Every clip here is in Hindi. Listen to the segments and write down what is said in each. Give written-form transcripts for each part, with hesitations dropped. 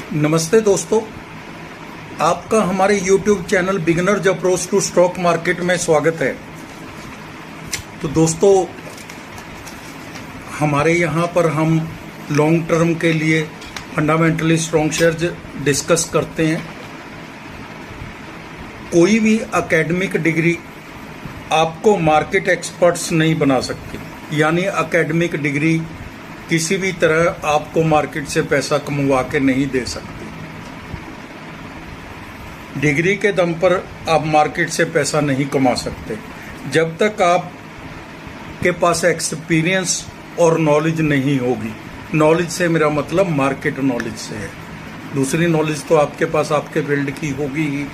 नमस्ते दोस्तों, आपका हमारे YouTube channel beginners approach to stock market में स्वागत है। तो दोस्तों, हमारे यहाँ पर हम लॉन्ग टर्म के लिए फंडामेंटली स्ट्रॉन्ग शेयर्स डिस्कस करते हैं। कोई भी एकेडमिक डिग्री आपको मार्केट एक्सपर्ट्स नहीं बना सकती, यानी एकेडमिक डिग्री किसी भी तरह आपको मार्केट से पैसा कमवा के नहीं दे सकती। डिग्री के दम पर आप मार्केट से पैसा नहीं कमा सकते जब तक आपके पास एक्सपीरियंस और नॉलेज नहीं होगी। नॉलेज से मेरा मतलब मार्केट नॉलेज से है, दूसरी नॉलेज तो आपके पास आपके फील्ड की होगी ही।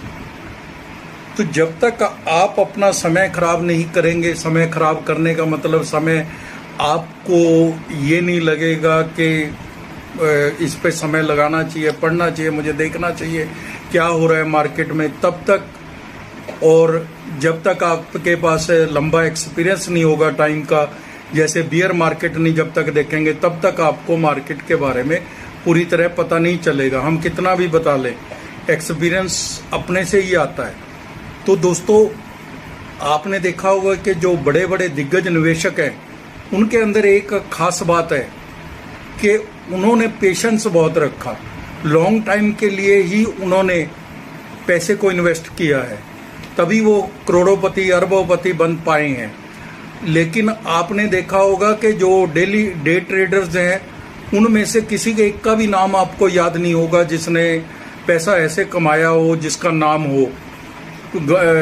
तो जब तक आप अपना समय खराब नहीं करेंगे, समय खराब करने का मतलब समय आपको ये नहीं लगेगा कि इस पे समय लगाना चाहिए, पढ़ना चाहिए, मुझे देखना चाहिए क्या हो रहा है मार्केट में, तब तक और जब तक आपके पास लंबा एक्सपीरियंस नहीं होगा टाइम का, जैसे बियर मार्केट नहीं जब तक देखेंगे तब तक आपको मार्केट के बारे में पूरी तरह पता नहीं चलेगा। हम कितना भी बता लें, एक्सपीरियंस अपने से ही आता है। तो दोस्तों, आपने देखा होगा कि जो बड़े बड़े दिग्गज निवेशक हैं उनके अंदर एक खास बात है कि उन्होंने पेशेंस बहुत रखा। लॉन्ग टाइम के लिए ही उन्होंने पैसे को इन्वेस्ट किया है, तभी वो करोड़ोंपति अरबोंपति बन पाए हैं। लेकिन आपने देखा होगा कि जो डेली डे ट्रेडर्स हैं उनमें से किसी के एक का भी नाम आपको याद नहीं होगा जिसने पैसा ऐसे कमाया हो जिसका नाम हो।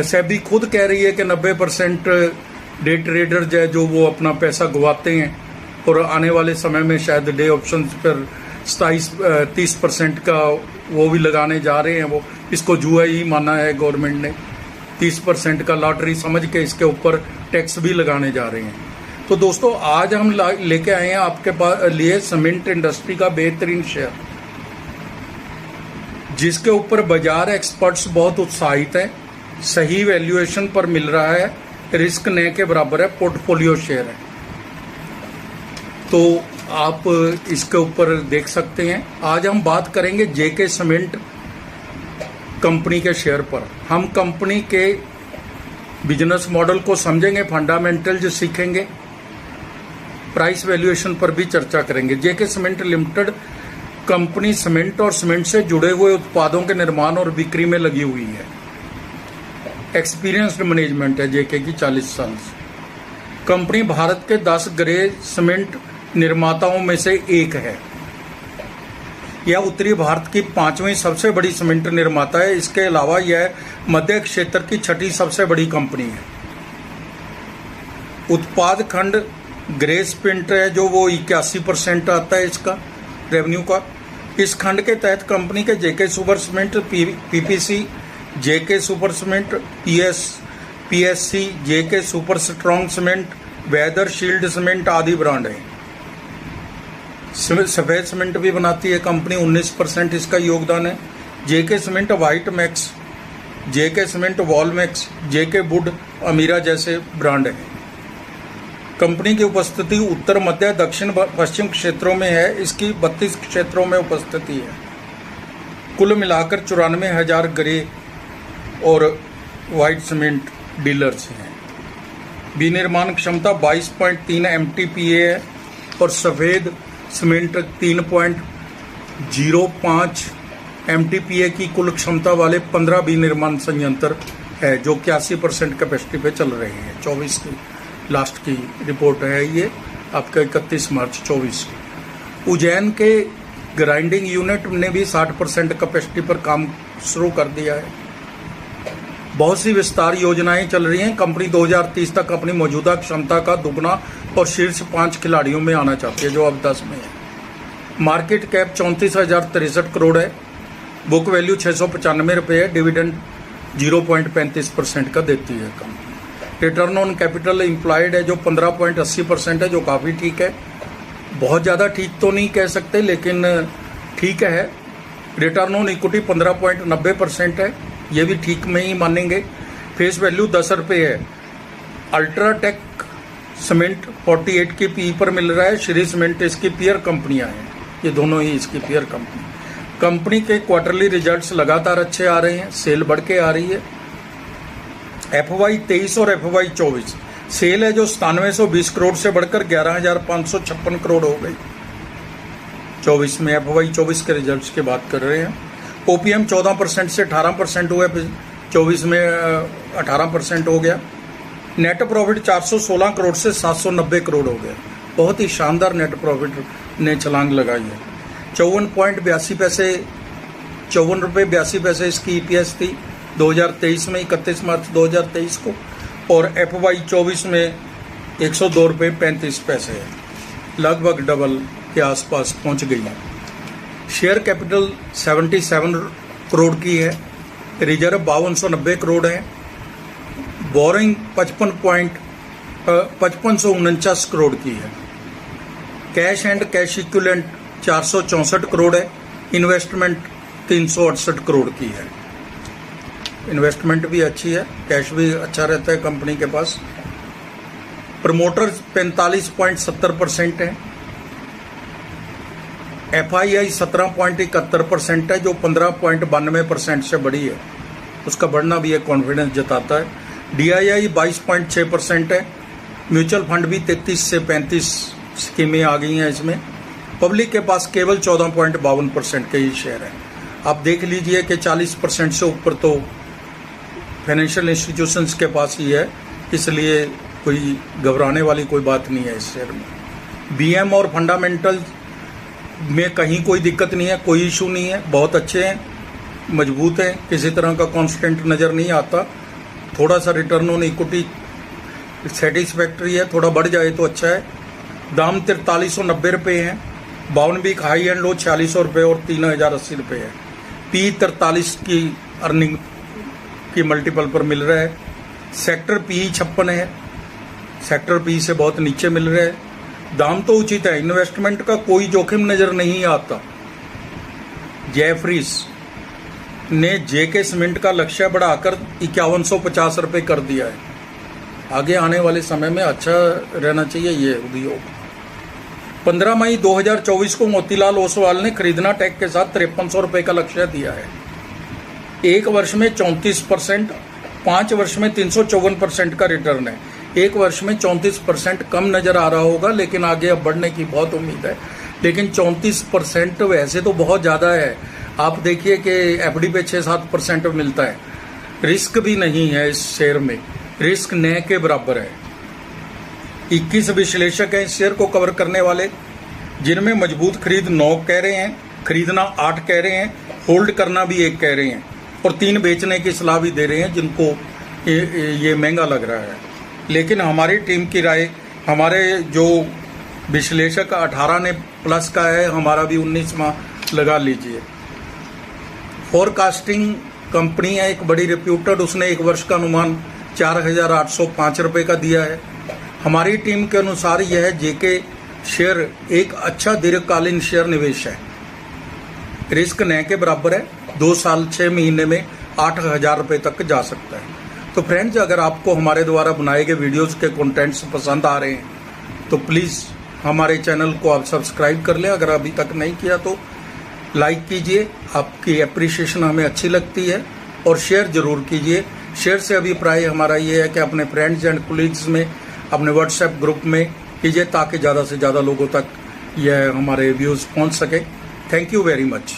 सेबी खुद कह रही है कि 90% डे ट्रेडर्स है जो वो अपना पैसा गवाते हैं और आने वाले समय में शायद डे ऑप्शंस पर 30% का वो भी लगाने जा रहे हैं। वो इसको जुआ ही माना है गवर्नमेंट ने, 30% का लॉटरी समझ के इसके ऊपर टैक्स भी लगाने जा रहे हैं। तो दोस्तों, आज हम लेके आए हैं आपके पास लिए सीमेंट इंडस्ट्री का बेहतरीन शेयर, जिसके ऊपर बाजार एक्सपर्ट्स बहुत उत्साहित हैं। सही वैल्यूएशन पर मिल रहा है, रिस्क न के बराबर है, पोर्टफोलियो शेयर है। तो आप इसके ऊपर देख सकते हैं। आज हम बात करेंगे जेके सीमेंट कंपनी के शेयर पर। हम कंपनी के बिजनेस मॉडल को समझेंगे, फंडामेंटल्स सीखेंगे, प्राइस वैल्यूएशन पर भी चर्चा करेंगे। जेके सीमेंट लिमिटेड कंपनी सीमेंट और सीमेंट से जुड़े हुए उत्पादों के निर्माण और बिक्री में लगी हुई है। एक्सपीरियंस्ड मैनेजमेंट है जेके की 40 साल से। कंपनी भारत के 10 ग्रे सीमेंट निर्माताओं में से एक है। यह उत्तरी भारत की 5वीं सबसे बड़ी सीमेंट निर्माता है। इसके अलावा यह मध्य क्षेत्र की 6ठी सबसे बड़ी कंपनी है। उत्पाद खंड ग्रे सीमेंट है जो वो 81% आता है इसका रेवेन्यू का। इस खंड के तहत कंपनी के JK super cement, PPC, JK super cement, PSC, JK super strong cement, weather shield cement आदि ब्रांड हैं। सफेद सीमेंट भी बनाती है कंपनी, 19% इसका योगदान है। JK cement white max, JK cement wall max, JK wood, अमीरा जैसे ब्रांड हैं। कंपनी की उपस्थिति उत्तर, मध्य, दक्षिण, पश्चिम क्षेत्रों में है। इसकी 32 क्षेत्रों में उपस्थिति है। कुल मिलाकर 94,000 ग्रे और वाइट सीमेंट डीलर्स हैं। विनिर्माण क्षमता 22.3 MTPA है और सफ़ेद सीमेंट 3.05 MTPA की कुल क्षमता वाले 15 विनिर्माण संयंत्र है जो 81% कैपेसिटी पे चल रहे हैं। 24 की लास्ट की रिपोर्ट है ये, आपका 31 मार्च 24 की। उज्जैन के ग्राइंडिंग यूनिट ने भी 60% कैपेसिटी पर काम शुरू कर दिया है। बहुत सी विस्तार योजनाएं चल रही हैं। कंपनी 2030 तक अपनी मौजूदा क्षमता का दुगना और शीर्ष 5 खिलाड़ियों में आना चाहती है जो अब 10 में है। मार्केट कैप 34,063 करोड़ है। बुक वैल्यू 695 रुपये है। डिविडेंड 0.35% का देती है company. Return on capital employed है जो 15.80% है, जो काफ़ी ठीक है। बहुत ज़्यादा ठीक तो नहीं कह सकते लेकिन ठीक है। रिटर्न ऑन इक्विटी 15.90% है, ये भी ठीक में ही मानेंगे। फेस वैल्यू 10 रुपये है। अल्ट्राटेक सीमेंट 48 की पी पर मिल रहा है। श्री सीमेंट इसकी पीयर कंपनियां हैं, ये दोनों ही इसकी पीयर कंपनी। कंपनी के क्वार्टरली रिजल्ट्स लगातार अच्छे आ रहे हैं, सेल बढ़ के आ रही है। FY 23 और FY 24 सेल है जो 9720 करोड़ से बढ़कर 11,556 करोड़ हो गई 24 में। FY 24 के रिजल्ट्स की बात कर रहे हैं। OPM 14% से 18% हुआ, 24 में 18% हो गया। नेट प्रॉफिट 416 करोड़ से 790 करोड़ हो गया, बहुत ही शानदार नेट प्रॉफिट ने छलांग लगाई है। 54 रुपये 82 पैसे इसकी EPS थी 2023 में, 31 मार्च 2023 को, और FY 24 में 102 रुपये 35 पैसे है, लगभग डबल के आसपास पहुंच गई है। शेयर कैपिटल 77 करोड़ की है, रिजर्व 5290 करोड़ है, बोरिंग 5549 करोड़ की है, cash and cash equivalent 464 crore है, इन्वेस्टमेंट 368 करोड़ की है। इन्वेस्टमेंट भी अच्छी है, कैश भी अच्छा रहता है कंपनी के पास। प्रमोटर्स 45.70% है, FII 17.71% है जो 15.92% से बढ़ी है, उसका बढ़ना भी एक कॉन्फिडेंस जताता है। DII 22.6% है, म्यूचुअल फंड भी 33 से 35 स्कीमें आ गई हैं इसमें। पब्लिक के पास केवल 14.52% के ही शेयर है। आप देख लीजिए कि 40% से ऊपर तो फाइनेंशियल इंस्टीट्यूशंस के पास ही है, इसलिए कोई घबराने वाली कोई बात नहीं है इस शेयर में। BM और फंडामेंटल में कहीं कोई दिक्कत नहीं है, कोई इशू नहीं है, बहुत अच्छे हैं, मजबूत हैं, किसी तरह का कॉन्स्टेंट नज़र नहीं आता। थोड़ा सा रिटर्न ऑन इक्विटी सेटिस्फैक्ट्री है, थोड़ा बढ़ जाए तो अच्छा है। दाम 4390 रुपये हैं, 52 वीक हाई एंड लो 4600 रुपये और 3080 रुपये है। P 43 की अर्निंग की मल्टीपल पर मिल रहा है। सेक्टर PE 56 है, सेक्टर PE से बहुत नीचे मिल रहा है। दाम तो उचित है, इन्वेस्टमेंट का कोई जोखिम नज़र नहीं आता। जेफरीज ने JK सीमेंट का लक्ष्य बढ़ाकर 5150 रुपये कर दिया है। आगे आने वाले समय में अच्छा रहना चाहिए ये उद्योग। 15 मई 2024 को मोतीलाल ओसवाल ने खरीदना टैग के साथ 5300 रुपये का लक्ष्य दिया है। एक वर्ष में 34%, 5 वर्ष में 354% का रिटर्न है। एक वर्ष में 34% कम नज़र आ रहा होगा, लेकिन आगे अब बढ़ने की बहुत उम्मीद है। लेकिन 34% वैसे तो बहुत ज़्यादा है। आप देखिए कि FD पे 6-7% मिलता है। रिस्क भी नहीं है इस शेयर में, रिस्क न के बराबर है। 21 विश्लेषक हैं इस शेयर को कवर करने वाले, जिनमें मजबूत खरीद 9 कह रहे हैं, खरीदना 8 कह रहे हैं, होल्ड करना भी 1 कह रहे हैं, और 3 बेचने की सलाह भी दे रहे हैं, जिनको ये महंगा लग रहा है। लेकिन हमारी टीम की राय, हमारे जो विश्लेषक 18 ने प्लस का है, हमारा भी 19वां लगा लीजिए। फोरकास्टिंग कंपनी है एक बड़ी रिप्यूटेड, उसने एक वर्ष का अनुमान 4805 रुपये का दिया है। हमारी टीम के अनुसार यह JK शेयर एक अच्छा दीर्घकालीन शेयर निवेश है, रिस्क न के बराबर है। 2 साल 6 महीने में 8000 रुपये तक जा सकता है। तो फ्रेंड्स, अगर आपको हमारे द्वारा बनाए गए वीडियोस के कंटेंट्स पसंद आ रहे हैं तो प्लीज़ हमारे चैनल को आप सब्सक्राइब कर लें। अगर अभी तक नहीं किया तो लाइक कीजिए, आपकी एप्रिसिएशन हमें अच्छी लगती है, और शेयर ज़रूर कीजिए। शेयर से अभिप्राय हमारा ये है कि अपने फ्रेंड्स एंड कोलीग्स में, अपने व्हाट्सएप ग्रुप में कीजिए, ताकि ज़्यादा से ज़्यादा लोगों तक यह हमारे व्यूज़ पहुंच सके। Thank you very much.